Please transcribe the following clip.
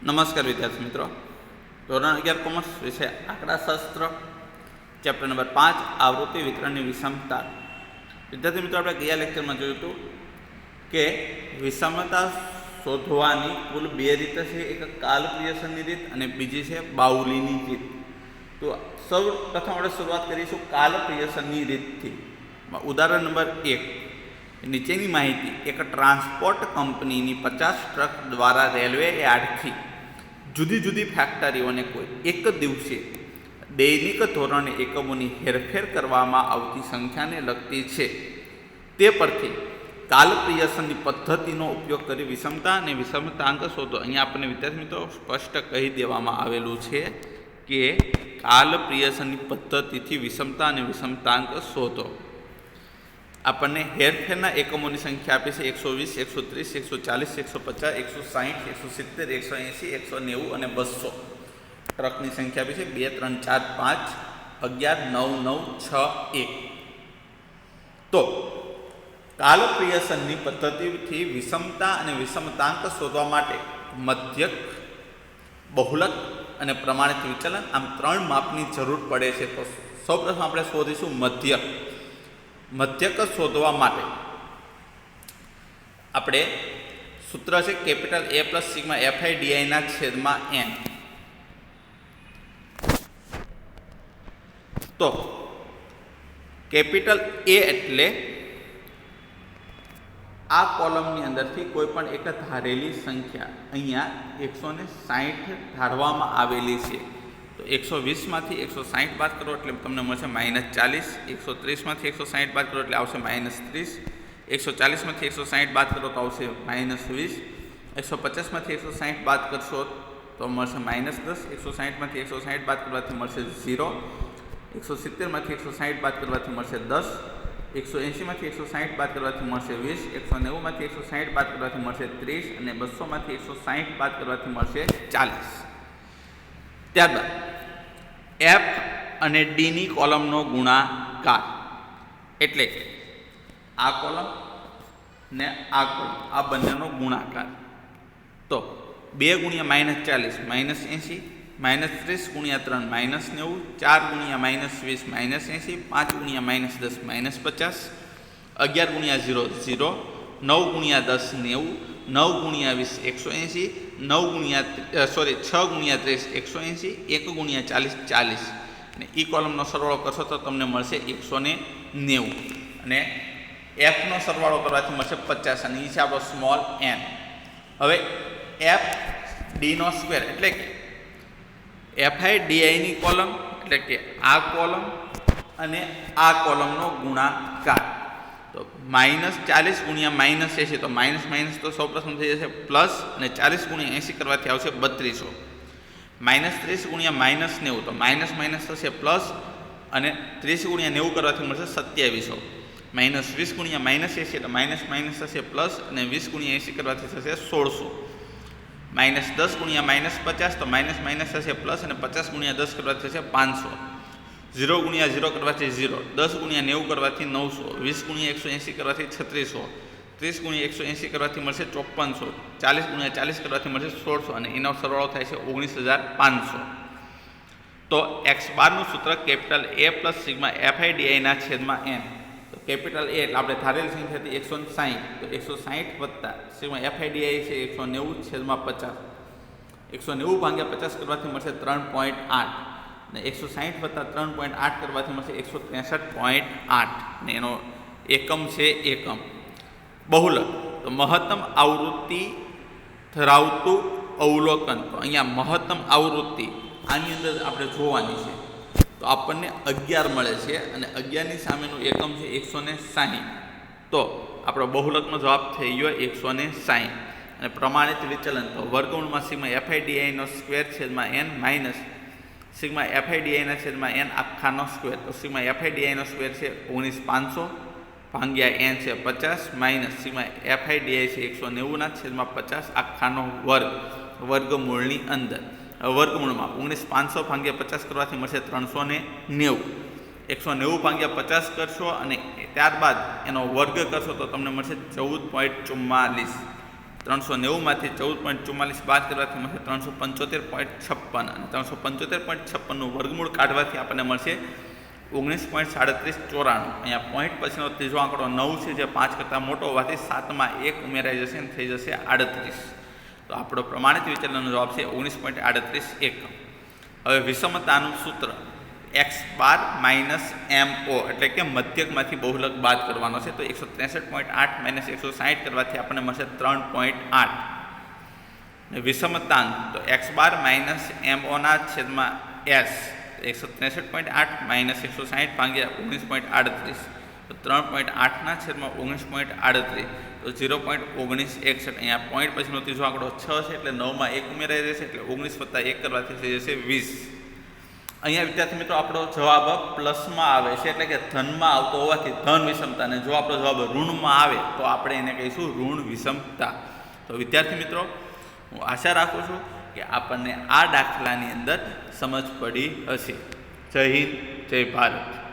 નમસ્કાર વિદ્યાર્થી મિત્રો, ધોરણ 11 કોમર્સ વિષય આંકડાશાસ્ત્ર ચેપ્ટર નંબર 5 આવૃત્તિ વિતરણની વિષમતા. વિદ્યાર્થી મિત્રો, આપણે ગયા લેક્ચરમાં જોયું હતું કે વિષમતા શોધવાની કુલ બે રીત છે. એક કાલપ્રિયસનની રીત અને બીજી છે બાઉલીની રીત. તો સૌ પ્રથમ આપણે શરૂઆત કરીશું કાલપ્રિયસનની રીતથી. ઉદાહરણ નંબર 1. નીચેની માહિતી એક ટ્રાન્સપોર્ટ કંપનીની 50 ટ્રક દ્વારા રેલવે યાર્ડથી જુદી જુદી ફેક્ટરીઓને કોઈ એક દિવસે દૈનિક ધોરણે એકમોની હેરફેર કરવામાં આવતી સંખ્યાને લગતી છે. તે પરથી કાલપ્રિયસનની પદ્ધતિનો ઉપયોગ કરી વિષમતા અને વિષમતાંક શોધો. અહીંયા આપણને વિદ્યાર્થી મિત્રો સ્પષ્ટ કહી દેવામાં આવેલું છે કે કાલપ્રિયસનની પદ્ધતિથી વિષમતા અને વિષમતાંક શોધો. આપણને હેરફેરના એકમોની સંખ્યા આપી છે 120, 130, 140, 150, 170, 170, 180, 190 અને 200. ટ્રકની સંખ્યા આપી છે 2, 3, 4, 5, 11, 9, 9, 6, 1. તો કાલપ્રિયસનની પદ્ધતિથી વિષમતા અને વિષમતાંક શોધવા માટે મધ્યક, બહુલક અને પ્રમાણિત વિચલન આમ 3 માપની જરૂર પડે છે. તો સૌપ્રથમ આપણે શોધીશું મધ્યક. મધ્યક શોધવા માટે આપણે સૂત્ર છે capital A plus sigma FI DI છેદમાં N. તો કેપિટલ A એટલે આ કોલમની અંદરથી કોઈ પણ એક ધારેલી સંખ્યા અહીંયા 160 ધારવામાં આવેલી છે. તો 120માંથી 160 બાદ કરો એટલે તમને મળશે -40. 130માંથી 160 બાદ કરો એટલે આવશે -30. 140માંથી 160 બાદ કરો તો આવશે -20. 150માંથી 160 બાદ કરશો તો મળશે -10. 160માંથી 160 બાદ કરવાથી મળશે 0. 170માંથી 160 બાદ કરવાથી મળશે 10. 180માંથી 160 બાદ કરવાથી મળશે 20. 190માંથી 160 બાદ કરવાથી મળશે 30 અને 200માંથી 160 બાદ કરવાથી મળશે 40. ત્યારબાદ F અને D ની કોલમનો ગુણાકાર એટલે આ કોલમ ને આ કોલમ, આ બંનેનો ગુણાકાર. તો 2 ગુણ્યા -40 -80, -30 ગુણ્યા 3 -90, 4 ગુણ્યા -20 -80, 5 ગુણ્યા -10 -50, 11 ગુણ્યા 0 0, 9 ગુણ્યા 10 90, 9 ગુણ્યા 20 180, 6 ગુણ્યા 30 180, 1 ગુણ્યા 40 40. અને ઈ કોલમનો સરવાળો કરશો તો તમને મળશે 190 અને Fનો સરવાળો કરવાથી મળશે 50 અને એ છે આપણો સ્મોલ n. હવે F Dનો સ્ક્વેર એટલે કે FI DI ની કોલમ એટલે કે આ કોલમ અને આ કોલમનો ગુણાકાર. તો -40 ગુણ્યા -80 તો માઇનસ તો સૌપ્રથમ થઈ જશે પ્લસ અને 40 ગુણ્યા 80 કરવાથી આવશે 3200. -30 ગુણ્યા -90 તો માઇનસ થશે પ્લસ અને 30 ગુણ્યા 90 કરવાથી મળશે 2700. -20 ગુણ્યા -80 તો માઇનસ થશે પ્લસ અને 20 ગુણ્યા 80 કરવાથી થશે 1600. -10 ગુણ્યા -50 તો માઇનસ થશે પ્લસ અને 50 ગુણ્યા 10 કરવાથી થશે 500. 0 ગુણ્યા 0 કરવાથી 0, 10 ગુણ્યા 90 કરવાથી 900, 20 ગુણ્યા 180 કરવાથી 3600, 30 ગુણ્યા 180 કરવાથી મળશે 5400, 40 ગુણ્યા 40 કરવાથી મળશે 1600 અને એનો સરવાળો થાય છે 19500. તો x બારનું સૂત્ર capital A plus sigma FI DI છેદમાં N. તો કેપિટલ A એટલે આપણે ધારેલી સંખ્યા હતી 160, તો 160 વત્તા સિગ્મા FI DI છે 190 છેદમાં 50. 190 ભાગ્યા 50 કરવાથી મળશે 3.8 ને 160 વત્તા 3.8 કરવાથી મળશે 163.8 ને એનો એકમ છે એકમ. બહુલક તો મહત્તમ આવૃત્તિ ધરાવતું અવલોકન. તો અહીંયા મહત્તમ આવૃત્તિ આની અંદર આપણે જોવાની છે. તો આપણને 11 મળે છે અને 11ની સામેનું એકમ છે 160. તો આપણો બહુલકનો જવાબ થઈ ગયો 160. અને પ્રમાણિત વિચલન તો વર્ગમૂળમાં સિગ્મા FI DI નો સ્ક્વેર છેદમાં n minus sigma FI DI છેદમાં n આખાનો સ્ક્વેર. તો સિગ્મા FI DI નો સ્ક્વેર છે 19500 ભાગ્યા n છે 50 માઇનસ સિગ્મા FI DI છે 190 છેદમાં 50 આખાનો વર્ગ વર્ગમૂળની અંદર. વર્ગમૂળમાં 19500 ભાગ્યા 50 કરવાથી મળશે 390. 190 ભાગ્યા 50 કરશો અને ત્યારબાદ એનો વર્ગ કરશો તો તમને મળશે 14.44. 390માંથી 14.44 બાદ કરવાથી મળશે 375.56 અને 375.56નું વર્ગમૂળ કાઢવાથી આપણને મળશે 19.3794. અહીંયા પોઈન્ટ પછીનો ત્રીજો આંકડો 9 છે, જે 5 કરતાં મોટો હોવાથી 7માં 1 ઉમેરાઈ જશે અને થઈ જશે 38. તો આપણો પ્રમાણિત વિચલનનો જવાબ છે 19.38. હવે વિષમતાનું સૂત્ર x બાર માઇનસ MO એટલે કે મધ્યકમાંથી બહુલક બાદ કરવાનો છે. તો 163.8 માઇનસ 160 કરવાથી આપણને મળશે 3.8. વિષમતાંક તો x બાર માઇનસ MO ના છેદમાં s 163.8 માઇનસ 160 ભાગ્યા 19.38 તો 3.8 ના છેદમાં 19.38 તો 0.1961. અહીંયા પોઈન્ટ પછીનો ત્રીજો આંકડો 6 છે એટલે 9માં 1 ઉમેરાઈ જશે એટલે 19 + 1 કરવાથી થઈ જશે 20. અહીંયા વિદ્યાર્થી મિત્રો આપણો જવાબ પ્લસમાં આવે છે એટલે કે ધનમાં આવતો હોવાથી ધન વિષમતા, અને જો આપણો જવાબ ઋણમાં આવે તો આપણે એને કહીશું ઋણ વિષમતા. તો વિદ્યાર્થી મિત્રો, હું આશા રાખું છું કે આપણને આ દાખલાની અંદર સમજ પડી હશે. જય હિન્દ, જય ભારત.